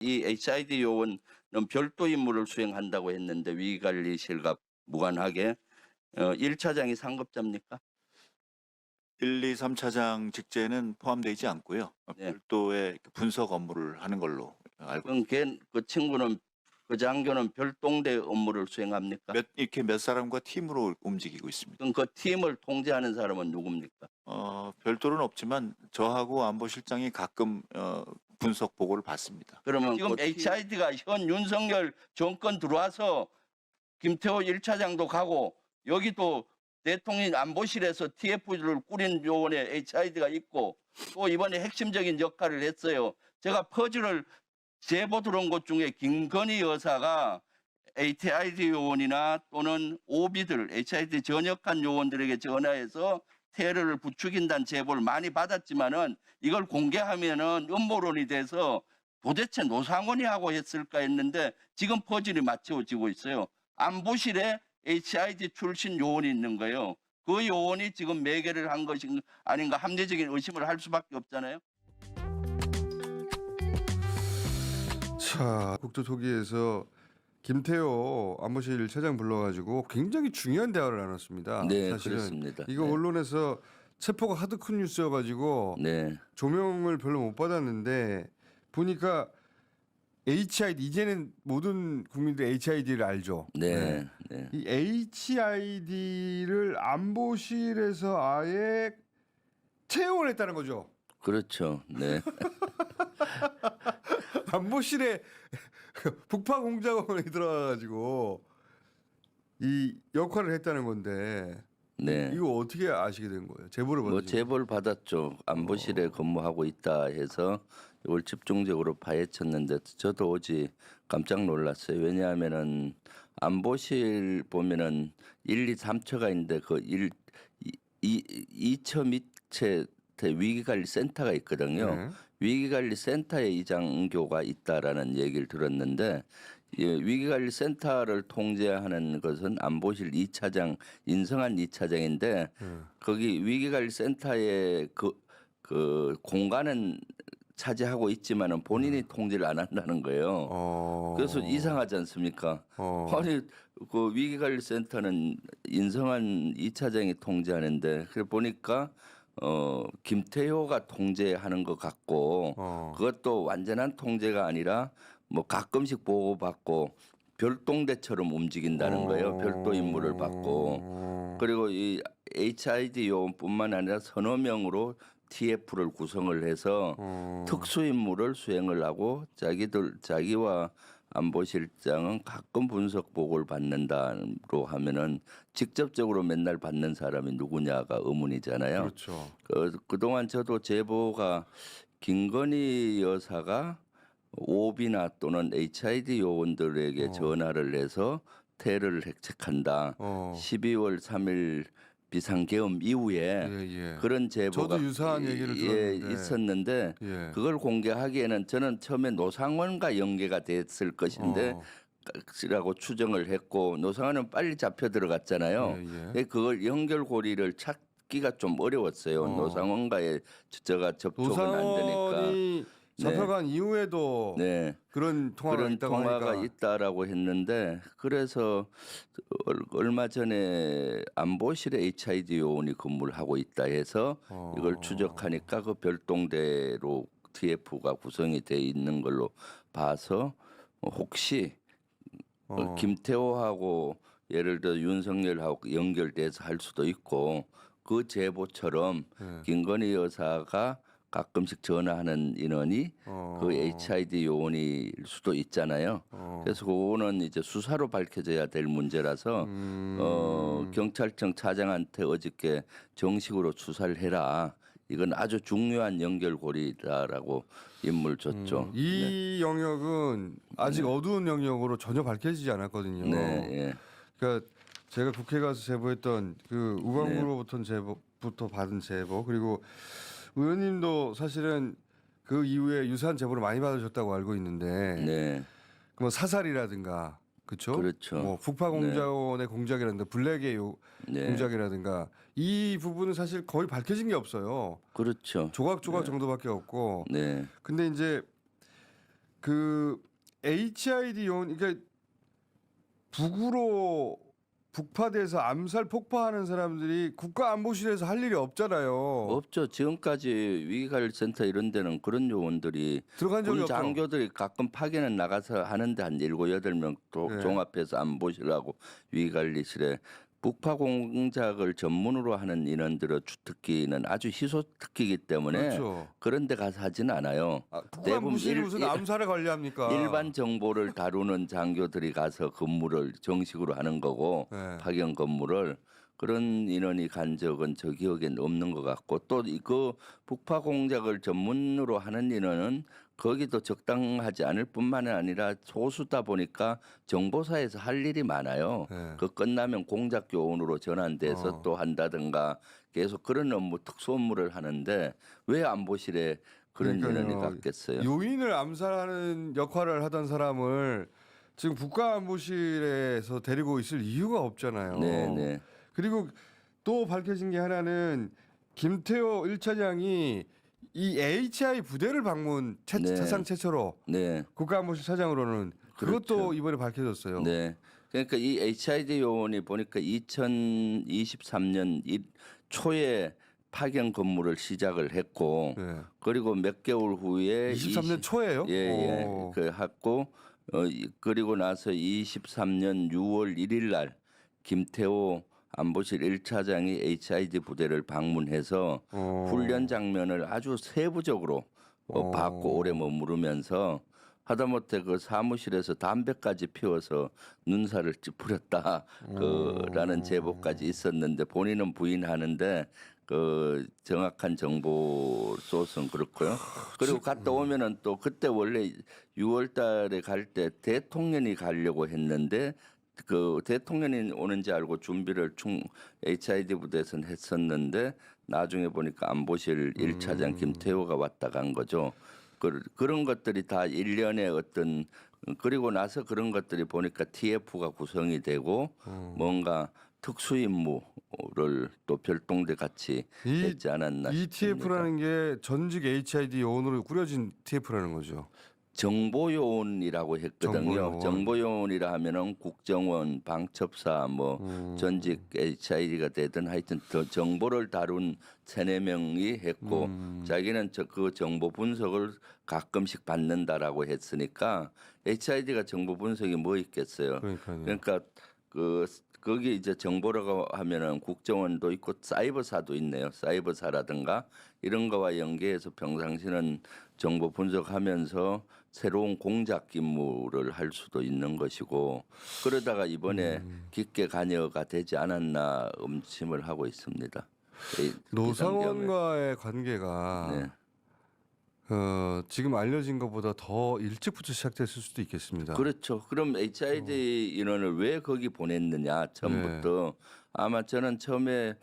이 HID 요원은 별도 임무를 수행한다고 했는데 위기관리실과 무관하게 1차장이 상급자입니까? 1, 2, 3차장 직제는 포함되지 않고요. 네. 별도의 분석 업무를 하는 걸로 알고 그럼 그 친구는 그 장교는 별동대 업무를 수행합니까? 이렇게 몇 사람과 팀으로 움직이고 있습니다. 그럼 그 팀을 통제하는 사람은 누굽니까? 별도는 없지만 저하고 안보실장이 가끔 분석 보고를 받습니다. 그러면 지금 HID가 현 윤석열 정권 들어와서 김태호 1차장도 가고 여기도 대통령 안보실에서 TF를 꾸린 요원에 HID가 있고 또 이번에 핵심적인 역할을 했어요. 제가 퍼즐을 제보 들어온 것 중에 김건희 여사가 HID 요원이나 또는 OB들, HID 전역한 요원들에게 전화해서 테러를 부추긴다는 제보를 많이 받았지만은 이걸 공개하면은 음모론이 돼서 도대체 노상원이 하고 했을까 했는데 지금 퍼즐이 맞춰지고 있어요. 안보실에 HID 출신 요원이 있는 거예요. 그 요원이 지금 매개를 한 것이 아닌가 합리적인 의심을 할 수밖에 없잖아요. 자, 국토토기에서 김태호 안보실 차장 불러가지고 굉장히 중요한 대화를 나눴습니다. 네, 사실은 그렇습니다. 이거 네. 언론에서 체포가 하도 큰 뉴스여가지고 네, 조명을 별로 못 받았는데 보니까 HID 이제는 모든 국민들 HID를 알죠. 네, 네. 이 HID를 안보실에서 아예 채용을 했다는 거죠. 그렇죠. 네. 안보실에 북파공작원이 들어가가지고 이 역할을 했다는 건데 네. 이거 어떻게 아시게 된 거예요? 제보를 뭐 받으신 제보를 받았죠. 안보실에 근무하고 있다 해서 이걸 집중적으로 파헤쳤는데 저도 오지 깜짝 놀랐어요. 왜냐하면은 안보실 보면은 1, 2, 3처가 있는데 그 2처 밑에 위기관리센터가 있거든요. 네. 위기관리센터에 이장교가 있다라는 얘기를 들었는데 위기관리센터를 통제하는 것은 안보실 2차장 인성한 2차장인데 거기 위기관리센터의 그 공간은 차지하고 있지만은 본인이 통제를 안 한다는 거예요. 그래서 이상하지 않습니까? 아니 그 위기관리센터는 인성한 2차장이 통제하는데 그래 보니까 김태효가 통제하는 것 같고 그것도 완전한 통제가 아니라 뭐 가끔씩 보고받고 별동대처럼 움직인다는 거예요. 별도 임무를 받고 그리고 이 HID 요원뿐만 아니라 서너 명으로 TF를 구성을 해서 특수 임무를 수행을 하고 자기와 안보실장은 가끔 분석 보고를 받는다로 하면은 직접적으로 맨날 받는 사람이 누구냐가 의문이잖아요. 그렇죠. 그동안 저도 제보가 김건희 여사가 OB나 또는 HID 요원들에게 전화를 해서 테러를 획책한다. 12월 3일 비상계엄 이후에 예. 그런 제보가 저도 유사한 얘기를 들었는데. 있었는데 예. 그걸 공개하기에는 저는 처음에 노상원과 연계가 됐을 것인데 라고 추정을 했고 노상원은 빨리 잡혀 들어갔잖아요. 예. 그걸 연결고리를 찾기가 좀 어려웠어요. 노상원과의 저가 접촉은 안 되니까. 노상원이 잡혀간 이후에도 네. 그런 통화가 그런 있다고 통화가 하니까 있다라고 했는데 그래서 얼마 전에 안보실에 HID 요원이 근무를 하고 있다 해서 이걸 추적하니까 그 별동대로 TF가 구성이 돼 있는 걸로 봐서 혹시 김태호하고 예를 들어 윤석열하고 연결돼서 할 수도 있고 그 제보처럼 김건희 여사가 가끔씩 전화하는 인원이 그 HID 요원일 수도 있잖아요. 그래서 그거는 이제 수사로 밝혀져야 될 문제라서 경찰청 차장한테 어저께 정식으로 수사를 해라. 이건 아주 중요한 연결고리다라고 임무를 줬죠. 이 영역은 아직 어두운 영역으로 전혀 밝혀지지 않았거든요. 네, 예. 그러니까 제가 국회 가서 제보했던 그 우방부로부터 제보부터 받은 제보 그리고 의원님도 사실은 그 이후에 유사한 제보를 많이 받으셨다고 알고 있는데 네. 뭐 사살이라든가 그렇죠? 그렇죠. 뭐 북파공작원의 공작이라든가 블랙의 네. 공작이라든가 이 부분은 사실 거의 밝혀진 게 없어요. 그렇죠. 조각조각 정도밖에 없고. 네. 근데 이제 그 HID 요원 그러니까 북으로 북파돼서 암살 폭파하는 사람들이 국가안보실에서 할 일이 없잖아요. 없죠. 지금까지 위기관리센터 이런 데는 그런 요원들이 들어간 적이 군 없죠. 장교들이 가끔 파견은 나가서 하는데 한 7, 8명 네. 종합해서 안보실하고 위기관리실에 북파 공작을 전문으로 하는 인원들의 주특기는 아주 희소 특기이기 때문에 그렇죠. 그런 데 가서 하진 않아요. 아, 대부분 국가안보실이 무슨 암살을 관리합니까? 일반 정보를 다루는 장교들이 가서 근무를 정식으로 하는 거고 네. 파견 근무를 그런 인원이 간 적은 저 기억엔 없는 것 같고 또 그 북파 공작을 전문으로 하는 인원은 거기도 적당하지 않을 뿐만 아니라 소수다 보니까 정보사에서 할 일이 많아요. 네. 그 끝나면 공작 교원으로 전환돼서 또 한다든가 계속 그런 업무 특수 업무를 하는데 왜 안보실에 그런 인원이 그러니까요. 갔겠어요? 요인을 암살하는 역할을 하던 사람을 지금 국가안보실에서 데리고 있을 이유가 없잖아요. 네. 그리고 또 밝혀진 게 하나는 김태호 1차장이 이 HI 부대를 방문 네. 사상 최초로 네. 국가안보실 차장으로는 그것도 그렇죠. 이번에 밝혀졌어요. 네. 그러니까 이 HID 요원이 보니까 2023년 초에 파견 근무를 시작을 했고 네. 그리고 몇 개월 후에 23년 초에요? 예. 오. 그 했고 그리고 나서 23년 6월 1일 날 김태호 안보실 1차장이 HID 부대를 방문해서 훈련 장면을 아주 세부적으로 봤고 오래 머무르면서 하다못해 그 사무실에서 담배까지 피워서 눈살을 찌푸렸다 라는 제보까지 있었는데 본인은 부인하는데 그 정확한 정보 소스는 그렇고요. 그리고 갔다 오면은 또 그때 원래 6월달에 갈 때 대통령이 가려고 했는데 그 대통령이 오는지 알고 준비를 HID 부대에서는 했었는데 나중에 보니까 안보실 1차장 김태호가 왔다 간 거죠. 그런 것들이 다 일련의 어떤 그리고 나서 그런 것들이 보니까 TF가 구성이 되고 뭔가 특수임무를 또 별동대 같이 했지 않았나 이 싶습니다. TF라는 게 전직 HID 요원으로 꾸려진 TF라는 거죠. 정보요원이라고 했거든요. 정보요원. 정보요원이라 하면은 국정원, 방첩사, 뭐 전직 HID가 되든 하여튼 더 정보를 다룬 3-4명이 했고 자기는 그 정보 분석을 가끔씩 받는다라고 했으니까 HID가 정보 분석이 뭐 있겠어요. 그러니까요. 그러니까 거기 이제 정보라고 하면은 국정원도 있고 사이버사도 있네요. 사이버사라든가 이런 거와 연계해서 평상시는 정보 분석하면서 새로운 공작 임무를 할 수도 있는 것이고 그러다가 이번에 깊게 관여가 되지 않았나 의심을 하고 있습니다. 노상원과의 관계가 네. 지금 알려진 것보다 더 일찍부터 시작됐을 수도 있겠습니다. 그렇죠. 그럼 HID 인원을 왜 거기 보냈느냐 처음부터 아마 저는 처음에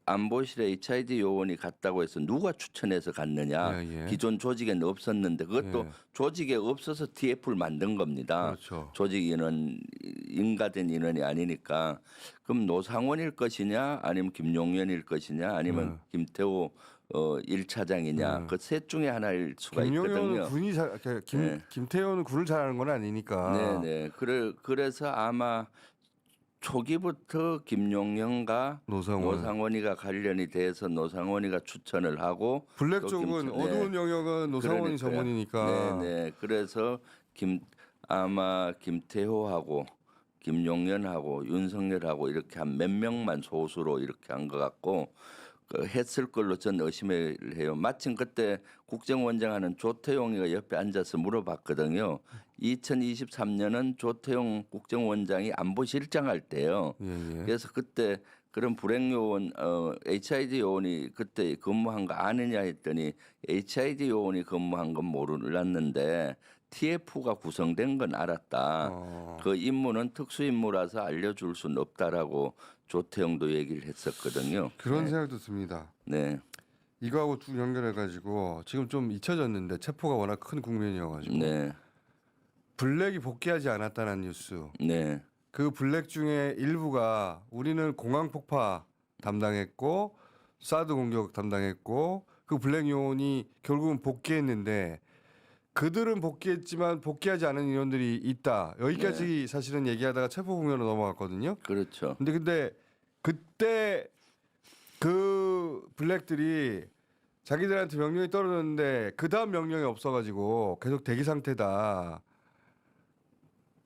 안보실에 HID 요원이 갔다고 해서 누가 추천해서 갔느냐 예. 기존 조직에는 없었는데 그것도 예. 조직에 없어서 TF를 만든 겁니다. 그렇죠. 조직 인원 인가된 인원이 아니니까 그럼 노상원일 것이냐 아니면 김용현일 것이냐 아니면 김태호 1차장이냐 그 셋 중에 하나일 수가 김용현은 있거든요. 군이 김태호는 군을 잘하는 건 아니니까. 네네. 그래서 아마 초기부터 김용현과 노상원이가 관련이 돼서 노상원이가 추천을 하고 블랙 또 쪽은 네. 어두운 영역은 노상원이 그러니까요. 전문이니까. 네네. 그래서 아마 김태호하고 김용현하고 윤석열하고 이렇게 한 몇 명만 소수로 이렇게 한 것 같고 했을 걸로 전 의심을 해요. 마침 그때 국정원장 하는 조태용이가 옆에 앉아서 물어봤거든요. 2023년은 조태용 국정원장이 안보실장 할 때요. 예. 그래서 그때 그런 불행 요원 HID 요원이 그때 근무한 거 아느냐 했더니 HID 요원이 근무한 건 몰랐는데 TF가 구성된 건 알았다. 그 임무는 특수 임무라서 알려줄 수는 없다라고 조태용도 얘기를 했었거든요. 그런 생각도 듭니다. 네, 이거하고 쭉 연결해가지고 지금 좀 잊혀졌는데 체포가 워낙 큰 국면이어가지고 네, 블랙이 복귀하지 않았다는 뉴스. 네, 그 블랙 중에 일부가 우리는 공항 폭파 담당했고 사드 공격 담당했고 그 블랙 요원이 결국은 복귀했는데 그들은 복귀했지만 복귀하지 않은 인원들이 있다. 여기까지 사실은 얘기하다가 체포공연으로 넘어갔거든요. 그렇죠. 근데 그때 그 블랙들이 자기들한테 명령이 떨어졌는데 그 다음 명령이 없어가지고 계속 대기 상태다.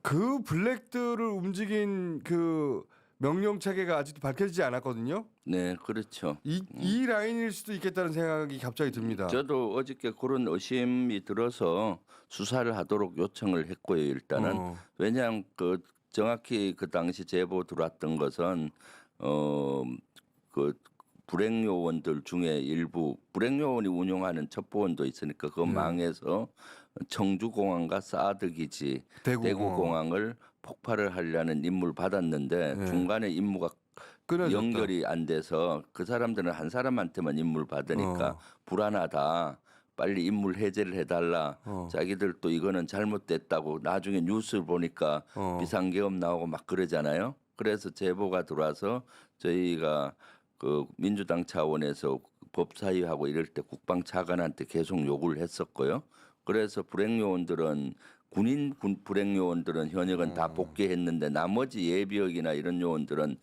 그 블랙들을 움직인 그 명령 체계가 아직도 밝혀지지 않았거든요. 네, 그렇죠. 이 라인일 수도 있겠다는 생각이 갑자기 듭니다. 저도 어저께 그런 의심이 들어서 수사를 하도록 요청을 했고요. 일단은 왜냐하면 그 정확히 그 당시 제보 들어왔던 것은 그 불행 요원들 중에 일부 불행 요원이 운영하는 첩보원도 있으니까 그 망해서 청주공항과 사드 기지 대구공항을 폭발을 하려는 임무를 받았는데 중간에 임무가 끊어졌다. 연결이 안 돼서 그 사람들은 한 사람한테만 임무를 받으니까 불안하다. 빨리 임무를 해제를 해달라. 자기들도 이거는 잘못됐다고 나중에 뉴스를 보니까 비상계엄 나오고 막 그러잖아요. 그래서 제보가 들어와서 저희가 그 민주당 차원에서 법사위하고 이럴 때 국방 차관한테 계속 요구를 했었고요. 그래서 불행 요원들은 군인 불행 요원들은 현역은 다 복귀했는데 나머지 예비역이나 이런 요원들은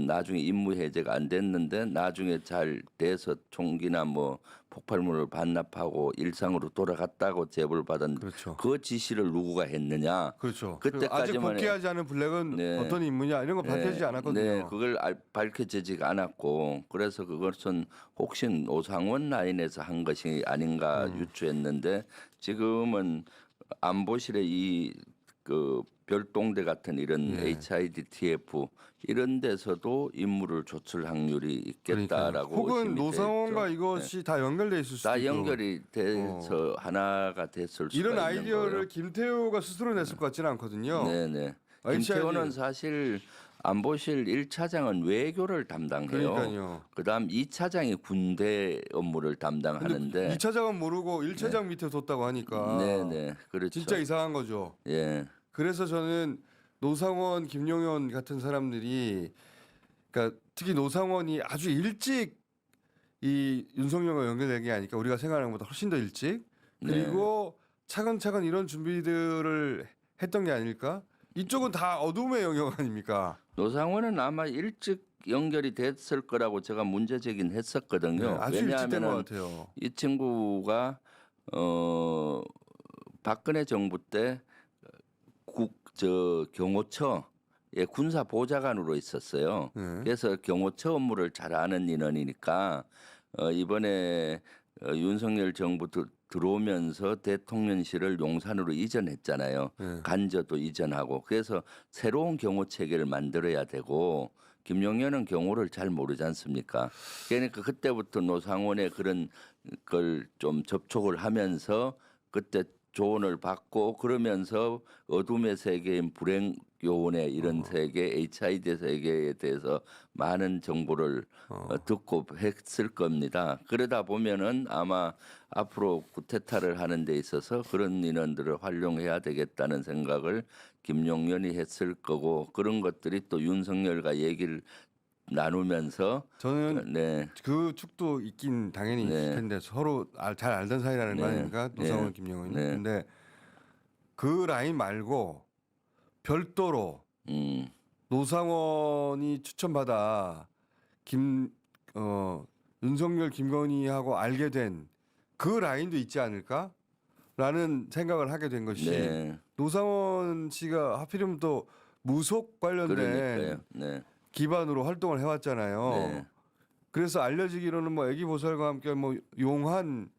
나중에 임무 해제가 안 됐는데 나중에 잘 돼서 총기나 뭐 폭발물을 반납하고 일상으로 돌아갔다고 제보를 받았는데 그렇죠. 그 지시를 누구가 했느냐? 그렇죠. 그때까지만 아직 복귀하지 않은 블랙은 네. 어떤 인물이냐 이런 거 밝혀지지 않았거든요. 네, 그걸 밝혀지지가 않았고 그래서 그것은 혹시 노상원 라인에서 한 것이 아닌가 유추했는데 지금은 안보실의 이 그 별동대 같은 이런 HIDTF 이런 데서도 임무를 조출 확률이 있겠다라고 혹은 의심이 노상원과 됐죠. 이것이 다 연결돼 있을 수도 다 있고. 연결이 돼서 하나가 됐을 수가 이런 있는 아이디어를 거예요. 김태호가 스스로 냈을 것 같지는 않거든요. 네네. HID. 김태호는 사실 안보실 1차장은 외교를 담당해요. 그러니까요. 그다음 2차장이 군대 업무를 담당하는데 2차장은 모르고 1차장 밑에 뒀다고 하니까 네네. 그렇죠. 진짜 이상한 거죠. 예. 그래서 저는 노상원, 김용현 같은 사람들이 그러니까 특히 노상원이 아주 일찍 이 윤석열과 연결된 게 아닐까 우리가 생각하는 것보다 훨씬 더 일찍 그리고 차근차근 이런 준비들을 했던 게 아닐까? 이쪽은 다 어둠의 영역 아닙니까? 노상원은 아마 일찍 연결이 됐을 거라고 제가 문제 제기는 했었거든요. 네, 아주 일찍 된 것 왜냐하면 같아요. 이 친구가 박근혜 정부 때 경호처의 군사 보좌관으로 있었어요. 네. 그래서 경호처 업무를 잘 아는 인원이니까 이번에 윤석열 정부 들어오면서 대통령실을 용산으로 이전했잖아요. 네. 간저도 이전하고 그래서 새로운 경호 체계를 만들어야 되고 김용현은 경호를 잘 모르지 않습니까? 그러니까 그때부터 노상원의 그런 걸 좀 접촉을 하면서 그때 조언을 받고 그러면서 어둠의 세계인 불행 요원의 이런 세계, HID 세계에 대해서 많은 정보를 듣고 했을 겁니다. 그러다 보면은 아마 앞으로 쿠데타를 하는 데 있어서 그런 인원들을 활용해야 되겠다는 생각을 김용현이 했을 거고 그런 것들이 또 윤석열과 얘기를 나누면서 저는 네. 그 축도 있긴 당연히 있을 텐데 서로 잘 알던 사이라는 거 아닙니까? 노상원, 김용현이. 근데 그 라인 말고 별도로 노상원이 추천받아 윤석열, 김건희하고 알게 된 그 라인도 있지 않을까라는 생각을 하게 된 것이 노상원 씨가 하필이면 또 무속 관련된 기반으로 활동을 해왔잖아요. 그래서 알려지기로는 뭐 애기보살과 함께 뭐 용한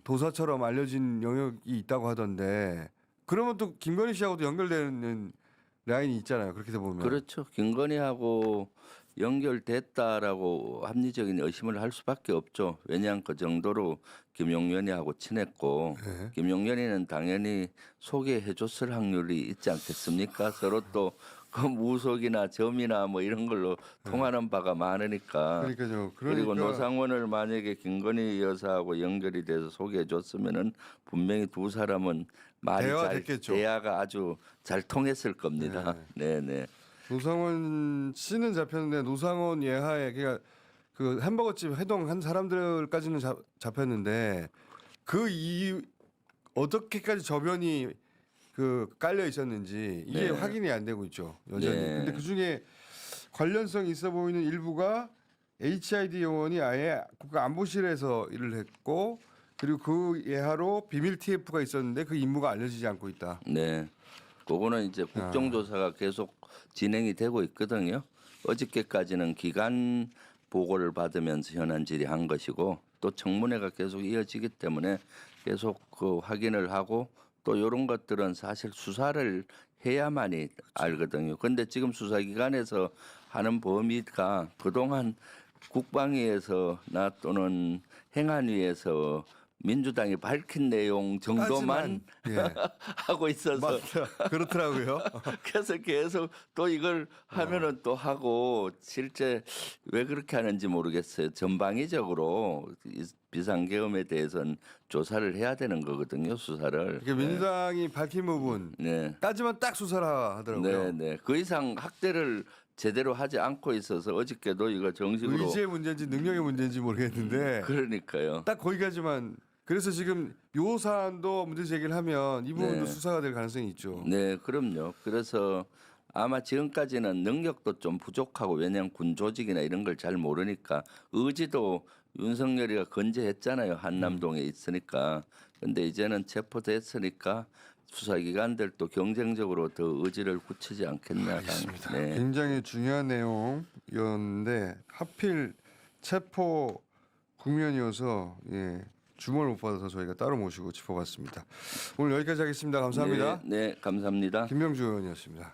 도사처럼 알려진 영역이 있다고 하던데 그러면 또 김건희 씨하고도 연결되는 라인이 있잖아요. 그렇게 보면. 그렇죠. 김건희하고 연결됐다라고 합리적인 의심을 할 수밖에 없죠. 왜냐하면 그 정도로 김용현이하고 친했고 김용현이는 당연히 소개해줬을 확률이 있지 않겠습니까? 서로 또 그 무속이나 점이나 뭐 이런 걸로 통하는 바가 많으니까. 그러니까요. 그리고 노상원을 만약에 김건희 여사하고 연결이 돼서 소개해줬으면은 분명히 두 사람은 말이 대화가 아주 잘 통했을 겁니다. 네네. 노상원 씨는 잡혔는데 노상원 예하에 그러니까 그 햄버거집 해동 한 사람들까지는 잡혔는데 그 어떻게까지 저변이 그 깔려 있었는지 이게 네. 확인이 안 되고 있죠 여전히. 네. 근데 그 중에 관련성 있어 보이는 일부가 HID 요원이 아예 국가안보실에서 일을 했고 그리고 그 예하로 비밀 TF가 있었는데 그 임무가 알려지지 않고 있다. 네. 그거는 이제 국정조사가 계속 진행이 되고 있거든요. 어저께까지는 기간 보고를 받으면서 현안 질의한 것이고 또 청문회가 계속 이어지기 때문에 계속 그 확인을 하고 또 이런 것들은 사실 수사를 해야만이 알거든요. 근데 지금 수사기관에서 하는 범위가 그동안 국방위에서나 또는 행안위에서 민주당이 밝힌 내용 정도만 예. 하고 있어서 맞다. 그렇더라고요. 그래서 계속 또 이걸 하면은 또 하고 실제 왜 그렇게 하는지 모르겠어요. 전방위적으로 이 비상계엄에 대해서는 조사를 해야 되는 거거든요. 수사를. 이게 민주당이 밝힌 부분까지만 네. 딱 수사를 하더라고요. 네, 네. 그 이상 학대를 제대로 하지 않고 있어서 어저께도 이거 정식으로 의지의 문제인지 능력의 문제인지 모르겠는데 그러니까요. 딱 거기까지만. 그래서 지금 요 사안도 문제 제기를 하면 이 부분도 네. 수사가 될 가능성이 있죠. 네, 그럼요. 그래서 아마 지금까지는 능력도 좀 부족하고 왜냐하면 군 조직이나 이런 걸 잘 모르니까 의지도 윤석열이가 건재했잖아요. 한남동에 있으니까. 근데 이제는 체포됐으니까 수사기관들도 경쟁적으로 더 의지를 굳히지 않겠나. 알겠습니다. 네. 굉장히 중요한 내용이었는데 하필 체포 국면이어서 주목을 못 받아서 저희가 따로 모시고 짚어봤습니다. 오늘 여기까지 하겠습니다. 감사합니다. 네, 네, 감사합니다. 김명주 의원이었습니다.